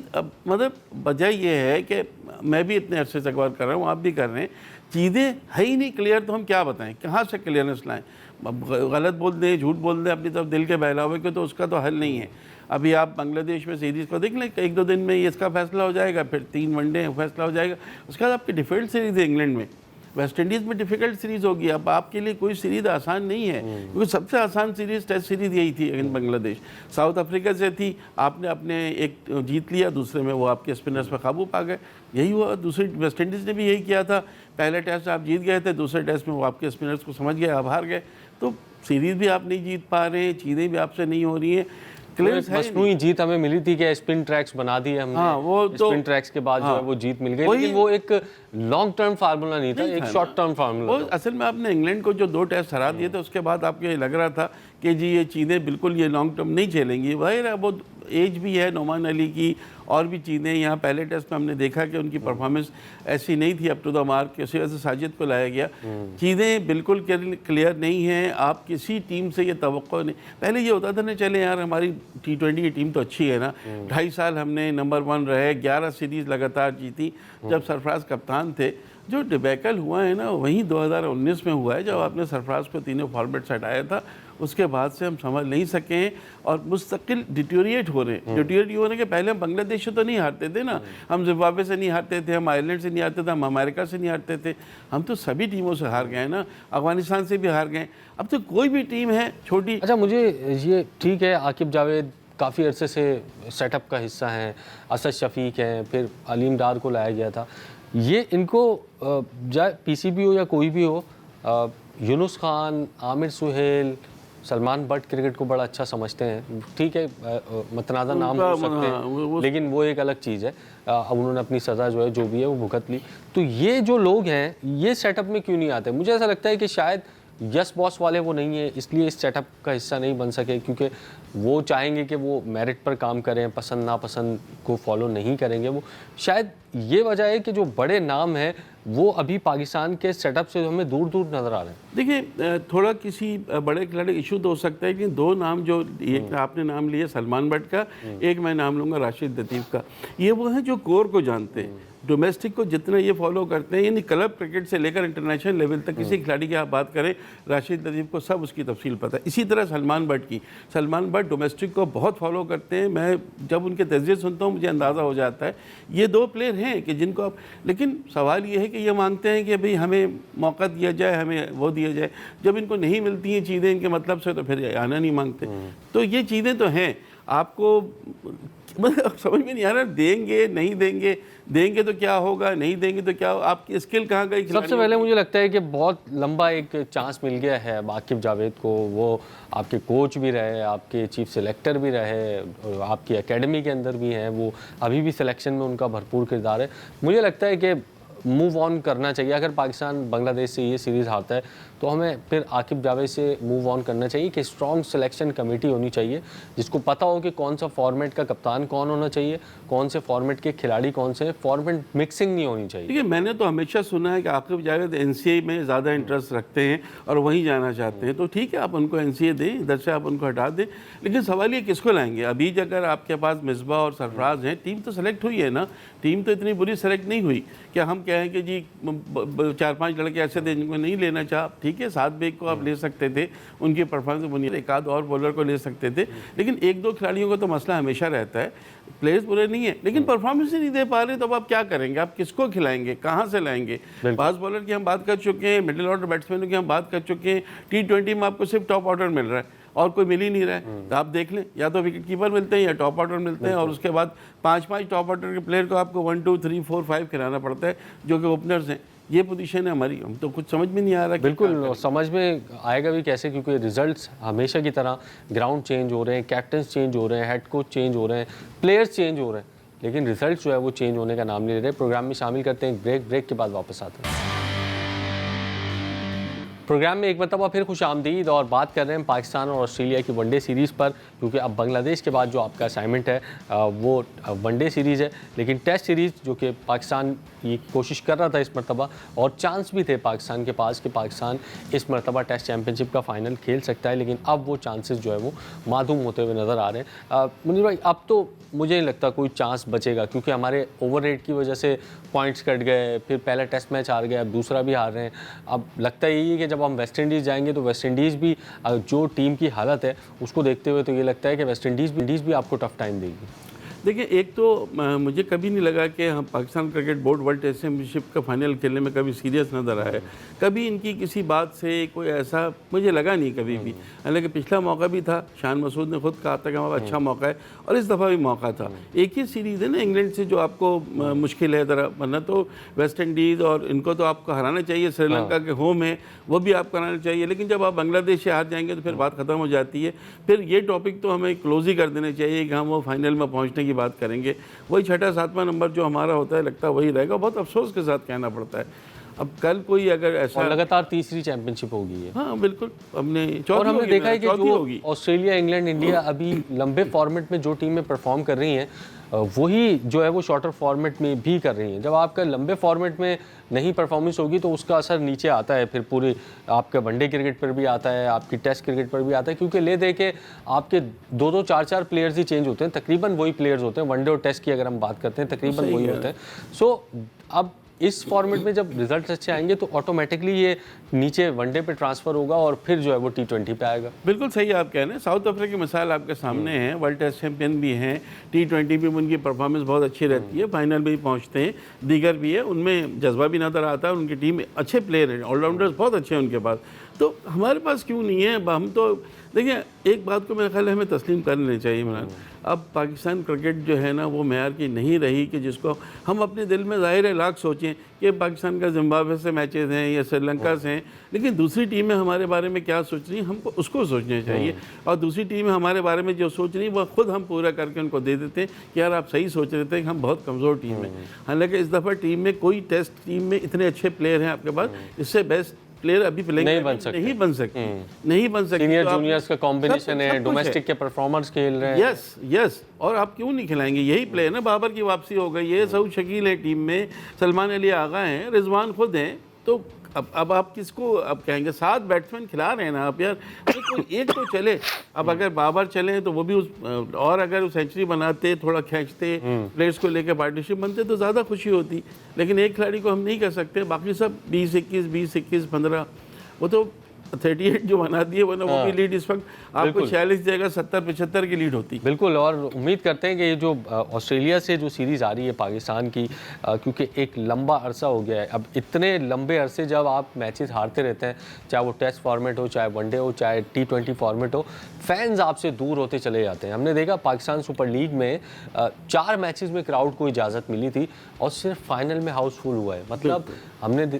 मतलब वजह ये है कि मैं भी इतने अरसे से कवर कर रहा हूँ, आप भी कर रहे हैं, चीज़ें है ही नहीं क्लियर, तो हम क्या बताएं, कहाँ से क्लियरनेस लाएं? गलत बोल दें, झूठ बोल दें अपनी तरफ दिल के बहलावे के, तो उसका तो हल नहीं है। अभी आप बांग्लादेश में सीरीज़ को देख लें, 1-2 दिन में ये इसका फैसला हो जाएगा, फिर 3 वनडे फैसला हो जाएगा, उसके बाद आपकी डिफिकल्ट सीरीज़ है इंग्लैंड में, वेस्ट इंडीज़ में डिफिकल्ट सीरीज़ होगी। अब आपके लिए कोई सीरीज़ आसान नहीं है, क्योंकि सबसे आसान सीरीज़ टेस्ट सीरीज़ यही थी अगेंस्ट बांग्लादेश। साउथ अफ्रीका से थी, आपने अपने एक जीत लिया, दूसरे में वो आपके स्पिनर्स पर काबू पा गए, यही हुआ। दूसरी वेस्ट इंडीज़ ने भी यही किया था, पहले टेस्ट आप जीत गए थे, दूसरे टेस्ट में वो आपके स्पिनर्स को समझ गए, आप हार गए। तो सीरीज़ भी आप नहीं जीत पा रहे हैं, चीज़ें भी आपसे नहीं हो रही हैं। मसनूई जीत हमें मिली थी कि स्पिन ट्रैक्स बना दिए हमने। हाँ, वो तो स्पिन ट्रैक्स के बाद जो है वो जीत मिल गई, लेकिन वो एक लॉन्ग टर्म फार्मूला नहीं था, एक शॉर्ट टर्म फार्मूला। असल में आपने इंग्लैंड को जो 2 टेस्ट हरा दिए थे, उसके बाद आपको ये लग रहा था कि जी ये चीज़ें बिल्कुल ये लॉन्ग टर्म नहीं चलेंगी। वही वो एज भी है नोमान अली की, और भी चीज़ें। यहाँ पहले टेस्ट में हमने देखा कि उनकी परफॉर्मेंस ऐसी नहीं थी अप टू द मार्क, इसी वजह से साजिद को लाया गया। चीज़ें बिल्कुल क्लियर नहीं हैं, आप किसी टीम से ये तवक्को नहीं। पहले ये होता था ना, चले यार हमारी T20 की टीम तो अच्छी है ना, 2.5 साल हमने नंबर 1 रहे, 11 सीरीज़ लगातार जीती। जब सरफराज कप्तान थे, जो डिबैकल हुआ है ना वहीं 2019 में हुआ है, जब आपने सरफराज को तीनों फॉर्मेट से हटाया था। उसके बाद से हम समझ नहीं सके हैं और मुस्तकिल डिटोरिएट हो रहे हैं। डिटोरिएट होने के पहले हम बांग्लादेश से तो नहीं हारते थे ना, हम जिम्बाब्वे से नहीं हारते थे, हम आयरलैंड से नहीं हारते थे, हम अमेरिका से नहीं हारते थे, हम तो सभी टीमों से हार गए ना, अफगानिस्तान से भी हार गए। अब तो कोई भी टीम है छोटी। अच्छा, मुझे ये ठीक है, आकिब जावेद काफ़ी अरसे से सेटअप का हिस्सा हैं, असद शफीक हैं, फिर अलीम डार को लाया गया था, ये इनको चाहे PCB हो या कोई भी हो, यूनुस खान, आमिर सुहेल, सलमान बट क्रिकेट को बड़ा अच्छा समझते हैं, ठीक है, मतनाज़ा नाम हो सकते हैं, लेकिन वो एक अलग चीज़ है। अब उन्होंने अपनी सज़ा जो है जो भी है वो भुगत ली। तो ये जो लोग हैं ये सेटअप में क्यों नहीं आते? मुझे ऐसा लगता है कि शायद यस बॉस वाले वो नहीं है, इसलिए इस सेटअप का हिस्सा नहीं बन सके, क्योंकि वो चाहेंगे कि वो मेरिट पर काम करें, पसंद नापसंद को फॉलो नहीं करेंगे वो। शायद ये वजह है कि जो बड़े नाम हैं वो अभी पाकिस्तान के सेटअप से हमें दूर दूर नज़र आ रहे हैं। देखिए, थोड़ा किसी बड़े खिलाड़ी इशू तो हो सकता है कि 2 नाम जो एक आपने नाम लिया सलमान बट का, एक मैं नाम लूँगा राशिद लतीफ़ का, ये वो हैं जो कोर को जानते हैं, डोमेस्टिक को जितना ये फॉलो करते हैं, यानी क्लब क्रिकेट से लेकर इंटरनेशनल लेवल तक किसी खिलाड़ी की आप बात करें, राशिद नदीम को सब उसकी तफसील पता है। इसी तरह सलमान भट्ट डोमेस्टिक को बहुत फॉलो करते हैं। मैं जब उनके तजज़िये सुनता हूँ मुझे अंदाज़ा हो जाता है ये दो प्लेयर हैं कि जिनको आप, लेकिन सवाल ये है कि ये मांगते हैं कि भाई हमें मौका दिया जाए, हमें वो दिया जाए। जब इनको नहीं मिलती हैं चीज़ें इनके मतलब से, तो फिर आना नहीं मांगते। तो ये चीज़ें तो हैं, आपको मतलब समझ में नहीं आ रहा, देंगे नहीं देंगे, देंगे तो क्या होगा, नहीं देंगे तो क्या होगा, आपकी स्किल कहाँ गई? सबसे पहले मुझे लगता है कि बहुत लंबा एक चांस मिल गया है आकिब जावेद को। वो आपके कोच भी रहे, आपके चीफ सिलेक्टर भी रहे, और आपकी एकेडमी के अंदर भी हैं, वो अभी भी सिलेक्शन में उनका भरपूर किरदार है। मुझे लगता है कि मूव ऑन करना चाहिए। अगर पाकिस्तान बांग्लादेश से ये सीरीज़ हारता है तो हमें फिर आकिब जावेद से मूव ऑन करना चाहिए कि स्ट्रॉन्ग सिलेक्शन कमेटी होनी चाहिए जिसको पता हो कि कौन सा फॉर्मेट का कप्तान कौन होना चाहिए, कौन से फॉर्मेट के खिलाड़ी कौन से हैं। फॉर्मेट मिक्सिंग नहीं होनी चाहिए। देखिए, मैंने तो हमेशा सुना है कि आकिब जावेद एनसीए में ज़्यादा इंटरेस्ट रखते हैं और वहीं जाना चाहते हैं। तो ठीक है, आप उनको एनसीए दें, इधर से आप उनको हटा दें, लेकिन सवाल ये किसको लाएंगे? अभी अगर आपके पास मिसबा और सरफराज हैं, टीम तो सेलेक्ट हुई है ना, टीम तो इतनी बुरी सेलेक्ट नहीं हुई। क्या हम कहें कि जी 4-5 लड़के ऐसे थे जिनको नहीं लेना चाह, ठीक है, 7 बेग को आप ले सकते थे, उनकी परफॉर्मेंस बुनियाद एक आध और बॉलर को ले सकते थे, लेकिन 1-2 खिलाड़ियों का तो मसला हमेशा रहता है। प्लेयर्स बुरे नहीं है, लेकिन परफॉर्मेंस ही नहीं दे पा रहे, तो अब आप क्या करेंगे? आप किसको खिलाएंगे, कहाँ से लाएंगे? फास्ट बॉलर की हम बात कर चुके हैं, मिडिल ऑर्डर बैट्समैनों की हम बात कर चुके हैं। T20 में आपको सिर्फ टॉप ऑर्डर मिल रहा है और कोई मिल ही नहीं रहा है। तो आप देख लें, या तो विकेट कीपर मिलते हैं या टॉप ऑर्डर मिलते हैं, और उसके बाद 5-5 टॉप ऑर्डर के प्लेयर को आपको 1, 2, 3, 4, 5 खिलाना पड़ता है, जो कि ओपनर्स हैं। ये पोजीशन है हमारी, हम तो कुछ समझ में नहीं आ रहा। बिल्कुल समझ में आएगा भी कैसे, क्योंकि रिजल्ट्स हमेशा की तरह ग्राउंड चेंज हो रहे हैं, कैप्टन्स चेंज हो रहे हैं, हेड कोच चेंज हो रहे हैं, प्लेयर्स चेंज हो रहे हैं, लेकिन रिजल्ट जो है वो चेंज होने का नाम नहीं ले रहे। प्रोग्राम में शामिल करते हैं ब्रेक के बाद वापस आते हैं। प्रोग्राम में एक मरतबा फिर खुश आमदीद, और बात कर रहे हैं पाकिस्तान और ऑस्ट्रेलिया की वनडे सीरीज़ पर, क्योंकि अब बांग्लादेश के बाद जो आपका असाइनमेंट है वो वनडे सीरीज़ है, लेकिन टेस्ट सीरीज़ जो कि पाकिस्तान ये कोशिश कर रहा था इस मरतबा, और चांस भी थे पाकिस्तान के पास कि पाकिस्तान इस मरतबा टेस्ट चैम्पियनशिप का फ़ाइनल खेल सकता है, लेकिन अब वो चांसेस जो है वो मादूम होते हुए नज़र आ रहे हैं। मुनीर भाई, अब तो मुझे नहीं लगता कोई चांस बचेगा, क्योंकि हमारे ओवर रेट की वजह से पॉइंट्स कट गए, फिर पहला टेस्ट मैच हार गए, अब दूसरा भी हार रहे हैं। अब लगता यही है कि जब हम वेस्ट इंडीज़ जाएंगे तो वेस्ट इंडीज़ भी जो टीम की हालत है उसको देखते हुए तो ये लगता है कि वेस्ट इंडीज़ भी आपको टफ टाइम देगी। देखिए, एक तो मुझे कभी नहीं लगा कि हम Pakistan cricket board world test championship का फाइनल खेलने में कभी सीरियस नजर आए। कभी इनकी किसी बात से कोई ऐसा मुझे लगा नहीं कभी भी। हालांकि पिछला मौका भी था, शान मसूद ने खुद कहा था कि हमारा अच्छा मौका है, और इस दफ़ा भी मौका था। एक ही सीरीज़ है ना इंग्लैंड से जो आपको मुश्किल है ज़रा, वरना तो वेस्ट इंडीज़ और इनको तो आपको हराना चाहिए। श्रीलंका के होम है, वो भी आपको हराना चाहिए, लेकिन जब आप बांग्लादेश से हार जाएंगे तो फिर बात ख़त्म हो जाती है। फिर ये टॉपिक तो हमें क्लोज ही कर देना चाहिए कि हम वो फाइनल में पहुँचने की बात करेंगे। वही 6-7वां नंबर जो हमारा होता है, लगता है वही रहेगा। बहुत अफसोस के साथ कहना पड़ता है। अब कल कोई अगर ऐसा, और लगातार तीसरी चैंपियनशिप होगी ये। हाँ बिल्कुल, हमने देखा है कि जो ऑस्ट्रेलिया, इंग्लैंड, इंडिया अभी लंबे फॉर्मेट में जो टीमें परफॉर्म कर रही हैं वही जो है वो शॉर्टर फॉर्मेट में भी कर रही हैं। जब आपका लंबे फॉर्मेट में नहीं परफॉर्मेंस होगी तो उसका असर नीचे आता है, फिर पूरी आपके वनडे क्रिकेट पर भी आता है, आपकी टेस्ट क्रिकेट पर भी आता है, क्योंकि ले दे के आपके 2-2, 4-4 प्लेयर्स ही चेंज होते हैं, तकरीबन वही प्लेयर्स होते हैं। वनडे और टेस्ट की अगर हम बात करते हैं तकरीबन वही होते हैं। सो अब इस फॉर्मेट में जब रिजल्ट्स अच्छे आएंगे तो ऑटोमेटिकली ये नीचे वनडे पे ट्रांसफर होगा और फिर जो है वो T20 पे आएगा। बिल्कुल सही आप कह रहे हैं। साउथ अफ्रीका की मिसाल आपके सामने है, वर्ल्ड टेस्ट चैंपियन भी हैं, T20 भी उनकी परफॉर्मेंस बहुत अच्छी रहती है, फाइनल में भी पहुंचते हैं, दीगर भी है, उनमें जज्बा भी नज़र आता है, उनकी टीम अच्छे प्लेयर हैं, ऑलराउंडर्स बहुत अच्छे हैं उनके पास। तो हमारे पास क्यों नहीं है? हम तो देखिए, एक बात को मेरे ख्याल है हमें तस्लीम कर लेनी चाहिए इमरान, अब पाकिस्तान क्रिकेट जो है ना वो मेयार की नहीं रही कि जिसको हम अपने दिल में ज़ाहिर है लाख सोचें कि पाकिस्तान का जिम्बाब्वे से मैचेस हैं या श्रीलंका से हैं, लेकिन दूसरी टीमें हमारे बारे में क्या सोच रही हैं हमको उसको सोचना चाहिए। और दूसरी टीमें हमारे बारे में जो सोच रही हैं वह खुद हम पूरा करके उनको दे देते हैं कि यार आप सही सोच रहे थे कि हम बहुत कमज़ोर टीम है। हालांकि इस दफ़ा टीम में कोई टेस्ट टीम में इतने अच्छे प्लेयर हैं आपके पास, इससे बेस्ट प्लेयर अभी नहीं बन सकते, नहीं बन सकते। सीनियर जूनियर्स का कॉम्बिनेशन है, डोमेस्टिक के परफॉर्मर्स खेल रहे हैं। यस, और आप क्यों नहीं खिलाएंगे? यही प्लेयर ना, बाबर की वापसी हो गई है, सऊद शकील है टीम में, सलमान अली आगा हैं, रिजवान खुद हैं, तो अब आप किसको अब कहेंगे? 7 बैट्समैन खिला रहे हैं ना आप यार, तो कोई एक तो चले। अब अगर बाबर चले तो वो भी और अगर वो सेंचुरी बनाते, थोड़ा खींचते, प्लेयर्स को लेकर पार्टनरशिप बनते तो ज़्यादा खुशी होती। लेकिन एक खिलाड़ी को हम नहीं कर सकते, बाकी सब 20-21, 15 वो तो 38 जो बना दिए, वरना वो भी लीड इस वक्त आपको 46 जगह 70-75 की लीड होती। बिल्कुल, और उम्मीद करते हैं कि ये जो ऑस्ट्रेलिया से जो सीरीज़ आ रही है पाकिस्तान की, क्योंकि एक लंबा अरसा हो गया है, अब इतने लंबे अरसे जब आप मैचेस हारते रहते हैं, चाहे वो टेस्ट फॉर्मेट हो, चाहे वनडे हो, चाहे T20 फॉर्मेट हो, फैंस आपसे दूर होते चले जाते हैं। हमने देखा पाकिस्तान सुपर लीग में 4 मैचेस में क्राउड को इजाज़त मिली थी और सिर्फ फाइनल में हाउसफुल हुआ है। मतलब हमने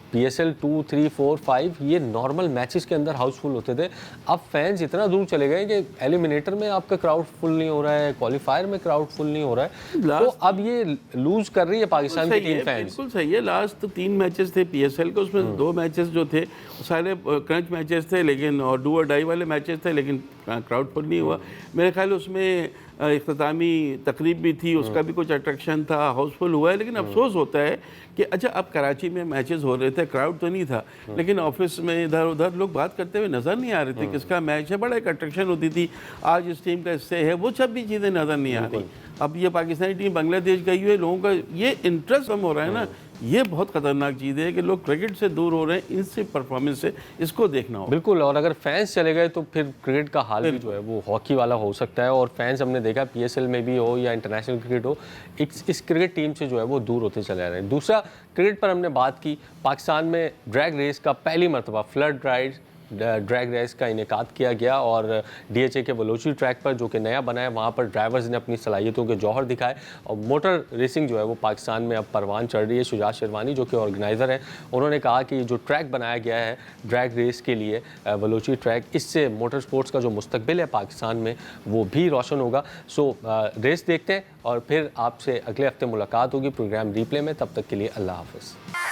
PSL 2, 3, 4, 5 ये नॉर्मल मैचेस के अंदर हाउसफुल होते थे। अब फैंस इतना दूर चले गए कि एलिमिनेटर में आपका क्राउड फुल नहीं हो रहा है, क्वालिफायर में क्राउड फुल नहीं हो रहा है। तो अब ये लूज कर रही है पाकिस्तान की टीम फैंस। बिल्कुल सही है। लास्ट तो 3 मैचेस थे PSL के, उसमें 2 मैचेस जो थे सारे क्रंच मैचेस थे, लेकिन और डू और डाई वाले मैचेस थे, लेकिन क्राउड फुल नहीं हुआ। मेरे ख्याल उसमें इख्तितामी तकरीब भी थी, उसका भी कुछ अट्रैक्शन था, हाउसफुल हुआ है। लेकिन अफसोस होता है कि अच्छा, अब कराची में मैचेस हो रहे थे, क्राउड तो नहीं था, लेकिन ऑफिस में इधर उधर लोग बात करते हुए नज़र नहीं आ रहे थे किसका मैच है। बड़ा एक अट्रैक्शन होती थी, आज इस टीम का इससे है, वो सब भी चीज़ें नज़र नहीं आ रही। अब ये पाकिस्तानी टीम बांग्लादेश गई हुई है, लोगों का ये इंटरेस्ट कम हो रहा है ना, ये बहुत खतरनाक चीज़ है कि लोग क्रिकेट से दूर हो रहे हैं, इनसे परफॉर्मेंस से, इसको देखना हो। बिल्कुल, और अगर फैंस चले गए तो फिर क्रिकेट का हाल भी जो है वो हॉकी वाला हो सकता है। और फैंस हमने देखा PSL में भी हो या इंटरनेशनल क्रिकेट हो, इस क्रिकेट टीम से जो है वो दूर होते चले जा रहे हैं। दूसरा, क्रिकेट पर हमने बात की, पाकिस्तान में ड्रैग रेस का पहली मरतबा फ्लड राइड ड्रैग रेस का इनेकाद किया गया और DHA के बलोची ट्रैक पर, जो कि नया बना है, वहाँ पर ड्राइवर्स ने अपनी सलाहियतों के जौहर दिखाए और मोटर रेसिंग जो है वो पाकिस्तान में अब परवान चढ़ रही है। शुजात शेरवानी जो कि ऑर्गेनाइज़र हैं, उन्होंने कहा कि जो ट्रैक बनाया गया है ड्रैग रेस के लिए, बलोची ट्रैक, इससे मोटर स्पोर्ट्स का जो मुस्तकबिल है पाकिस्तान में वो भी रोशन होगा। सो रेस देखते हैं और फिर आपसे अगले हफ्ते मुलाकात होगी प्रोग्राम रीप्ले में। तब तक के लिए अल्लाह हाफ़िज़।